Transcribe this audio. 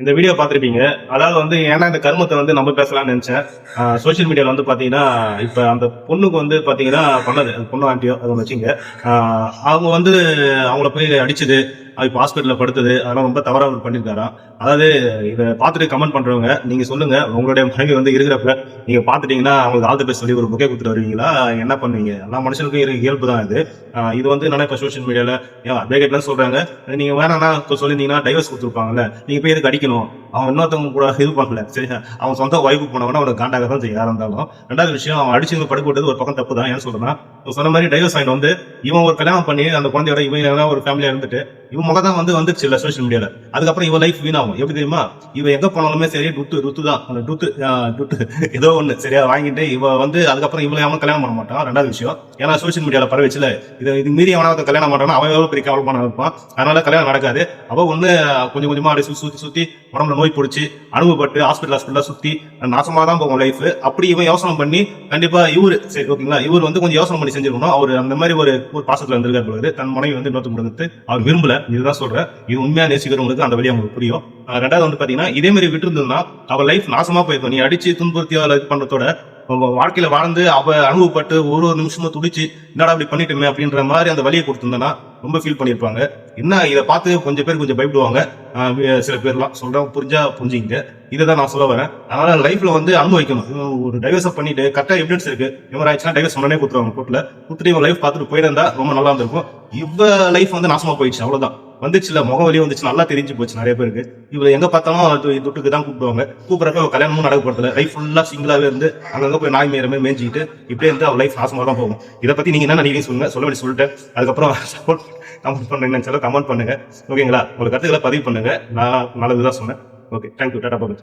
இந்த வீடியோ பார்த்துருப்பீங்க. அதாவது வந்து ஏன்னா இந்த கருமத்தை வந்து நம்ம பேசலாம்னு நினைச்சேன். சோஷியல் மீடியாவில் வந்து பார்த்தீங்கன்னா இப்போ அந்த பொண்ணுக்கு வந்து பார்த்தீங்கன்னா பண்ணது அந்த பொண்ணு ஆண்டியோ அதை ஒன்று வச்சுங்க. அவங்க வந்து அவங்கள போய் அடிச்சது, இப்போ ஹாஸ்பிட்டலில் படுத்தது அதெல்லாம் ரொம்ப தவறாக அவர் பண்ணியிருக்காராம். அதாவது இதை பார்த்துட்டு கமெண்ட் பண்ணுறவங்க நீங்கள் சொல்லுங்கள், உங்களுடைய மனைவி வந்து இருக்கிறப்ப நீங்கள் பார்த்துட்டீங்கன்னா அவங்களுக்கு ஆல் தி பெஸ்ட் சொல்லி ஒரு புக்கே கொடுத்துட்டு வருவீங்களா? என்ன பண்ணுவீங்க? எல்லா மனுஷனுக்கும் இயல்பு தான் இது. இது வந்து என்னன்னா இப்போ சோஷியல் மீடியாவில் அட்வொகேட்லாம் சொல்கிறாங்க, நீங்கள் வேணாம்னா சொல்லியிருந்தீங்கன்னா டைவர்ஸ் கொடுத்துருப்பாங்கல்ல, நீங்கள் போய் எதுக்கு அடிக்கணும்? அவன் இன்னொருத்தவங்க கூட இது பண்ணல, சரியா? அவன் சொந்த ஒய்ஃபுக்கு போனவனா அவனுக்கு காண்டாக தான் செய்ய இருந்தாலும். ரெண்டாவது விஷயம், அவன் அடிச்சு படுக்க விட்டது ஒரு பக்கம் தப்பு தான். ஏன்னு சொல்றேன்னா, சொன்ன மாதிரி டைவர்ஸ் ஆகிட்டு வந்து இவன் ஒரு கல்யாணம் பண்ணி அந்த குழந்தையோட இவன் ஒரு ஃபேமிலியா இருந்துட்டு இவன் முகம் தான் வந்துச்சு இல்ல சோஷியல் மீடியால. அதுக்கப்புறம் இவன் லைஃப் வீணாகும். எப்படி தெரியுமா? இவன் எங்க போனாலுமே சரி டுத்து தான், அந்த டுத்து ஏதோ ஒண்ணு சரியா வாங்கிட்டு இவன் வந்து அதுக்கப்புறம் இவளை அவன் கல்யாணம் பண்ண மாட்டான். ரெண்டாவது விஷயம், ஏன்னா சோஷியல் மீடியால பரவச்சுல இது மீறி அவனாவது கல்யாணம் பண்றான், அவன் எவ்வளவு பெரிய கவலைமான இருப்பான். அதனால கல்யாணம் நடக்காது. அவ ஒண்ணு கொஞ்சம் கொஞ்சமா அப்படியே சுத்தி உடம்புல நோய் பிடிச்சி அனுபவப்பட்டு ஹாஸ்பிட்டல் சுத்தி நாசமா தான் போகும் லைஃப். அப்படி இவன் யோசனை பண்ணி கண்டிப்பா இவரு சரி ஓகேங்களா, இவர் வந்து கொஞ்சம் யோசனை பண்ணி செஞ்சிருக்கணும். அவர் அந்த மாதிரி ஒரு பாசத்துல இருந்திருக்காரு பொழுது தன் மனைவி வந்து இன்னொருத்த முடிந்து அவர் விரும்பல. இதுதான் சொல்றேன், இது உண்மையா நேசிக்கிறவங்களுக்கு அந்த வழி அவங்களுக்கு புரியும். ரெண்டாவது வந்து பாத்தீங்கன்னா இதே மாதிரி விட்டு இருந்ததுன்னா அவள் லைஃப் நாசமா போயிருக்கும். நீ அடிச்சு துன்புறுத்தி அவளை இது பண்றதோட வாழ்க்கையில வாழ்ந்து அவ அனுபவப்பட்டு ஒரு நிமிஷமும் துடிச்சு என்னடா அப்படி பண்ணிட்டுமே அப்படின்ற மாதிரி அந்த வழியை கொடுத்திருந்தேன்னா ரொம்ப ஃபீல் பண்ணியிருப்பாங்க. என்ன இதை பார்த்து கொஞ்சம் பேர் கொஞ்சம் பயப்படுவாங்க. சில பேர்லாம் சொல்றேன், புரிஞ்சுங்க. இதை தான் நான் சொல்ல வரேன். அதனால லைஃப்ல வந்து அனுபவிக்கணும். ஒரு டைவர்ஸ் பண்ணிட்டு கரெக்டா எவிடன்ஸ் இருக்கு, இவங்க ஆயிடுச்சுன்னா டைவர்ஸ் உடனே கொடுத்துருவாங்க கோர்ட்ல. கொடுத்துட்டு இவங்க லைஃப் பார்த்துட்டு போயிருந்தா ரொம்ப நல்லா இருந்திருக்கும். இவ லைஃப் வந்து நாசமா போயிடுச்சு, அவ்வளவுதான். வந்துச்சுல முகம் வலி வந்துச்சு, நல்லா தெரிஞ்சு போச்சு நிறைய பேருக்கு. இவங்க எங்க பார்த்தாலும் துட்டுக்கு தான் கூப்பிடுவாங்க. கூப்பிடறப்ப கல்யாணமும் நடக்கப்படுறதுல லைஃப் ஃபுல்லா சிங்கிளாவே இருந்து அங்கங்க போய் நாய் மேயற மாதிரி மேய்ஞ்சிட்டு இப்படியே இருந்து அவள் லைஃப் நாசமா தான் போகும். இதை பத்தி நீங்க என்ன நினைக்கிறீங்க சொல்லுங்க. சொல்ல வேண்டிய சொல்லிட்டேன். அதுக்கப்புறம் சப்போர்ட் கமெண்ட் பண்ணுங்க, கமெண்ட் பண்ணுங்க. ஓகேங்களா? உங்க கருத்துக்களை பதிவு பண்ணுங்க. நான் நல்லதுதான் சொன்னேன். ஓகே, தேங்க்யூ, டாடா, பாய்.